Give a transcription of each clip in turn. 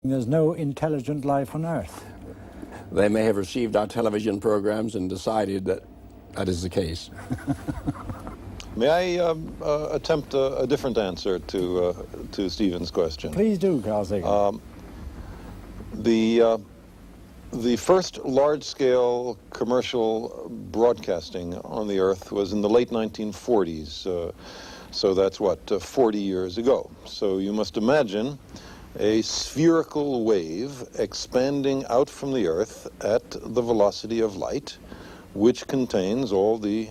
There's no intelligent life on Earth. They may have received our television programs and decided that that is the case. May I attempt a different answer to Stephen's question? Please do, Carl Sagan. The first large-scale commercial broadcasting on the Earth was in the late 1940s. So that's what, 40 years ago. So you must imagine a spherical wave expanding out from the Earth at the velocity of light, which contains all the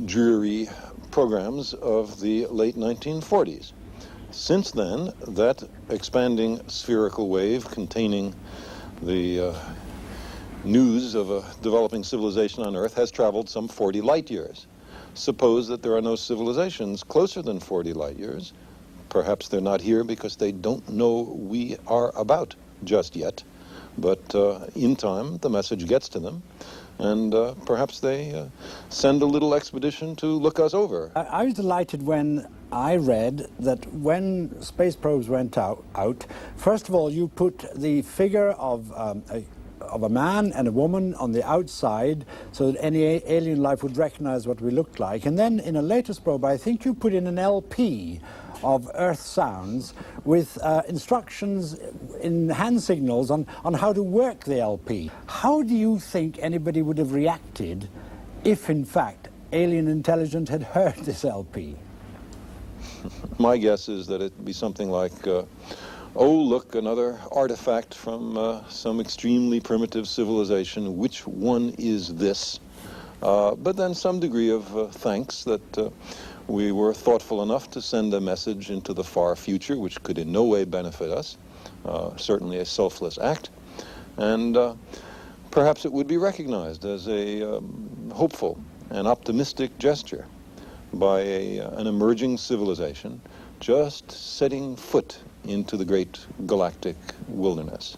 dreary programs of the late 1940s. Since then, that expanding spherical wave containing the news of a developing civilization on Earth has traveled some 40 light years. Suppose that there are no civilizations closer than 40 light years. Perhaps they're not here because they don't know we are about just yet. But in time, the message gets to them, and perhaps they send a little expedition to look us over. I was delighted when I read that when space probes went out, first of all, you put the figure of a man and a woman on the outside so that any alien life would recognize what we looked like. And then in a latest probe, I think you put in an LP of Earth sounds with instructions in hand signals on how to work the LP. How do you think anybody would have reacted if, in fact, alien intelligence had heard this LP? My guess is that it'd be something like, oh, look, another artifact from some extremely primitive civilization. Which one is this? But then some degree of thanks that we were thoughtful enough to send a message into the far future, which could in no way benefit us, certainly a selfless act. And perhaps it would be recognized as a hopeful and optimistic gesture by an emerging civilization just setting foot into the great galactic wilderness.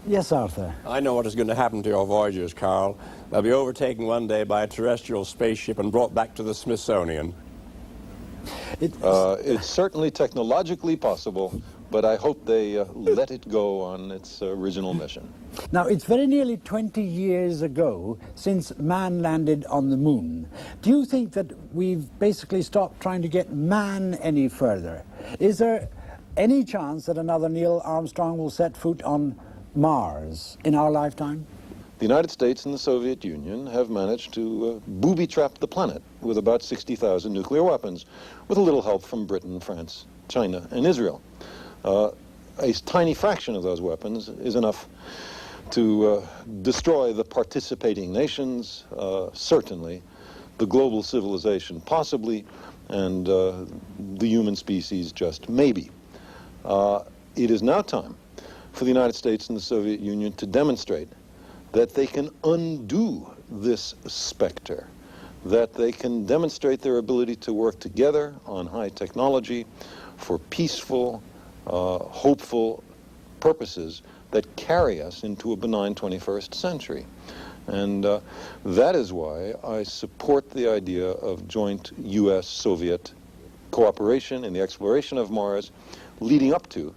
Yes, Arthur. I know what is going to happen to your voyagers, Carl. They'll be overtaken one day by a terrestrial spaceship and brought back to the Smithsonian. It's certainly technologically possible, but I hope they let it go on its original mission. Now, it's very nearly 20 years ago since man landed on the moon. Do you think that we've basically stopped trying to get man any further? Is there any chance that another Neil Armstrong will set foot on Mars in our lifetime? The United States and the Soviet Union have managed to booby-trap the planet with about 60,000 nuclear weapons, with a little help from Britain, France, China, and Israel. A tiny fraction of those weapons is enough to destroy the participating nations, certainly, the global civilization possibly, and the human species just maybe. It is now time for the United States and the Soviet Union to demonstrate that they can undo this specter, that they can demonstrate their ability to work together on high technology for peaceful, hopeful purposes that carry us into a benign 21st century. And that is why I support the idea of joint U.S.-Soviet cooperation in the exploration of Mars, leading up to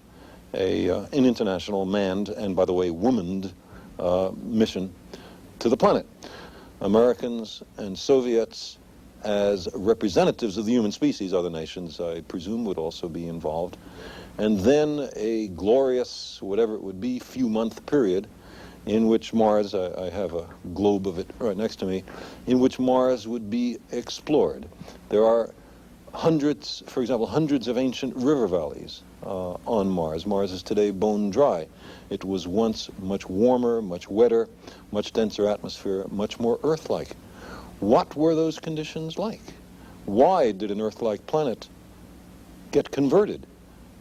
an international manned, and by the way, womaned, mission to the planet. Americans and Soviets, as representatives of the human species, other nations, I presume, would also be involved. And then a glorious, whatever it would be, few-month period in which Mars, I have a globe of it right next to me, in which Mars would be explored. There are hundreds, for example, hundreds of ancient river valleys on Mars. Mars is today bone dry. It was once much warmer, much wetter, much denser atmosphere, much more Earth-like. What were those conditions like? Why did an Earth-like planet get converted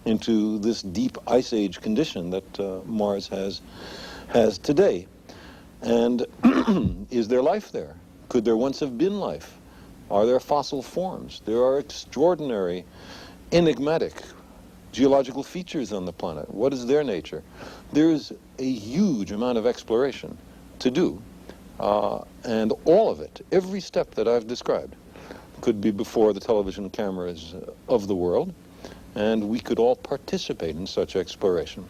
into this deep ice age condition that Mars has today? And is there life there? Could there once have been life? Are there fossil forms? There are extraordinary, enigmatic geological features on the planet. What is their nature? There is a huge amount of exploration to do, and all of it, every step that I've described, could be before the television cameras of the world, and we could all participate in such exploration.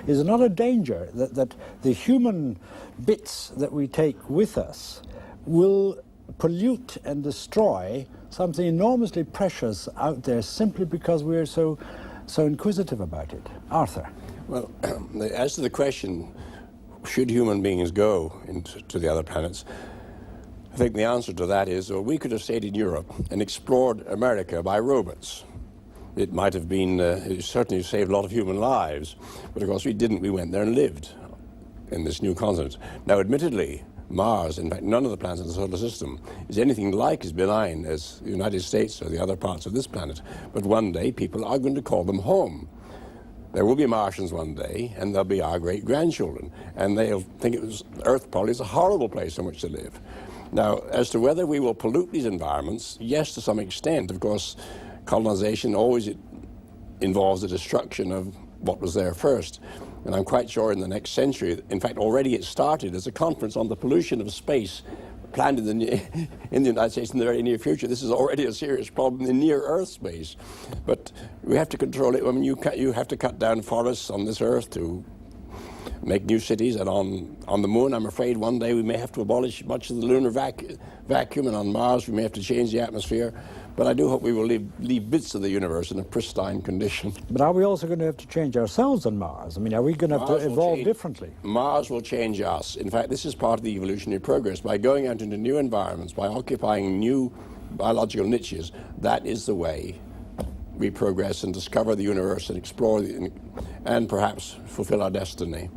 Is there not a danger that the human bits that we take with us will pollute and destroy something enormously precious out there simply because we're so inquisitive about it? Arthur. Well, as to the question, should human beings go to the other planets, I think the answer to that is, well, we could have stayed in Europe and explored America by robots. It might have been, it certainly saved a lot of human lives, but of course we didn't. We went there and lived in this new continent. Now, admittedly, Mars, in fact, none of the planets in the solar system is anything like as benign as the United States or the other parts of this planet. But one day, people are going to call them home. There will be Martians one day, and there'll be our great-grandchildren, and they'll think Earth probably is a horrible place in which to live. Now, as to whether we will pollute these environments, yes, to some extent. Of course, colonization always involves the destruction of what was there first. And I'm quite sure in the next century, in fact, already it started as a conference on the pollution of space planned in the United States in the very near future. This is already a serious problem in near-Earth space. But we have to control it. I mean, you have to cut down forests on this Earth to make new cities, and on the Moon, I'm afraid one day we may have to abolish much of the lunar vacuum, and on Mars we may have to change the atmosphere. But I do hope we will leave bits of the universe in a pristine condition. But are we also going to have to change ourselves on Mars? I mean, are we going to have to evolve differently? Mars will change us. In fact, this is part of the evolutionary progress. By going out into new environments, by occupying new biological niches, that is the way we progress and discover the universe and explore and perhaps fulfill our destiny.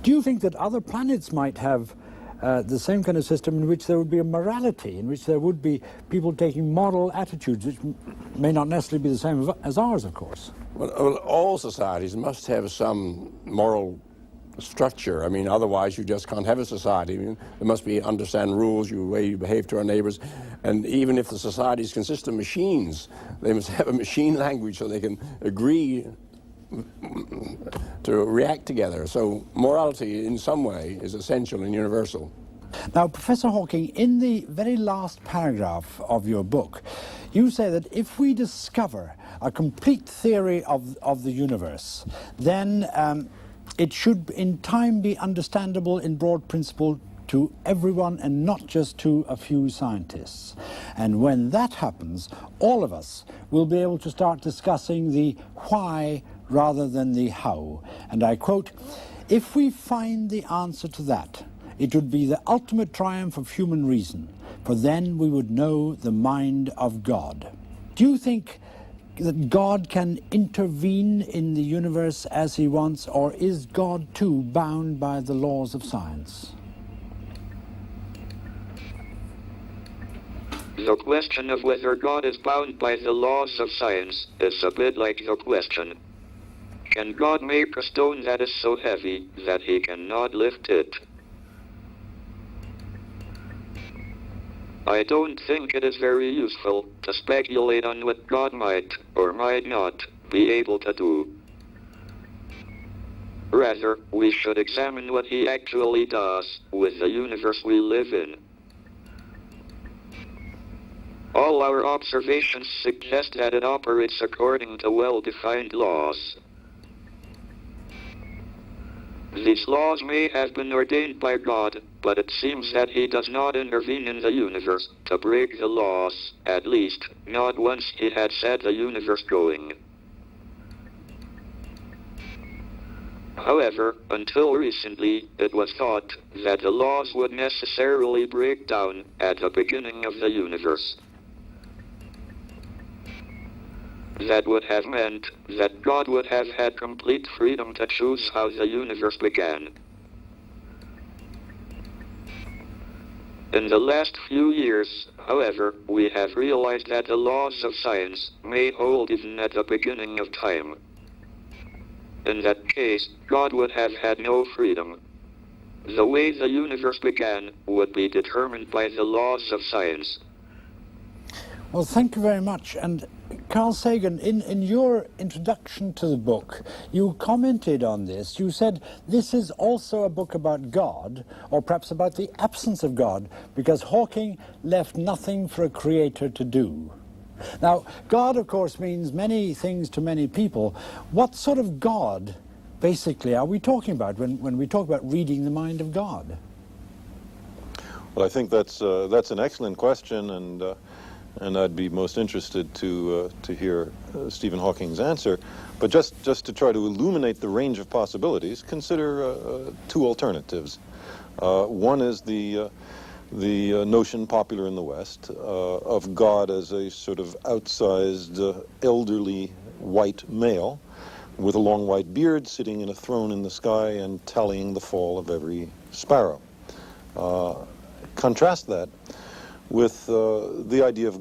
Do you think that other planets might have the same kind of system in which there would be a morality, in which there would be people taking moral attitudes, which may not necessarily be the same as ours, of course? Well, all societies must have some moral structure. I mean, otherwise you just can't have a society. I mean, there must be understand rules, the way you behave to our neighbors. And even if the societies consist of machines, they must have a machine language so they can agree to react together. So morality in some way is essential and universal. Now, Professor Hawking, in the very last paragraph of your book, you say that if we discover a complete theory of the universe, then it should in time be understandable in broad principle to everyone and not just to a few scientists. And when that happens, all of us will be able to start discussing the why rather than the how. And I quote, "If we find the answer to that, it would be the ultimate triumph of human reason, for then we would know the mind of God." Do you think that God can intervene in the universe as he wants, or is God too bound by the laws of science? The question of whether God is bound by the laws of science is a bit like the question, can God make a stone that is so heavy that he cannot lift it? I don't think it is very useful to speculate on what God might or might not be able to do. Rather, we should examine what he actually does with the universe we live in. All our observations suggest that it operates according to well-defined laws. These laws may have been ordained by God, but it seems that he does not intervene in the universe to break the laws, at least, not once he had set the universe going. However, until recently, it was thought that the laws would necessarily break down at the beginning of the universe. That would have meant that God would have had complete freedom to choose how the universe began. In the last few years, however, we have realized that the laws of science may hold even at the beginning of time. In that case, God would have had no freedom. The way the universe began would be determined by the laws of science. Well, thank you very much. And Carl Sagan, in your introduction to the book, you commented on this. You said this is also a book about God, or perhaps about the absence of God, because Hawking left nothing for a creator to do. Now, God, of course, means many things to many people. What sort of God basically are we talking about when we talk about reading the mind of God? Well, I think that's an excellent question, and I'd be most interested to hear Stephen Hawking's answer. But just to try to illuminate the range of possibilities, consider two alternatives. One is the notion popular in the West of God as a sort of outsized, elderly white male with a long white beard sitting in a throne in the sky and tallying the fall of every sparrow. Contrast that with the idea of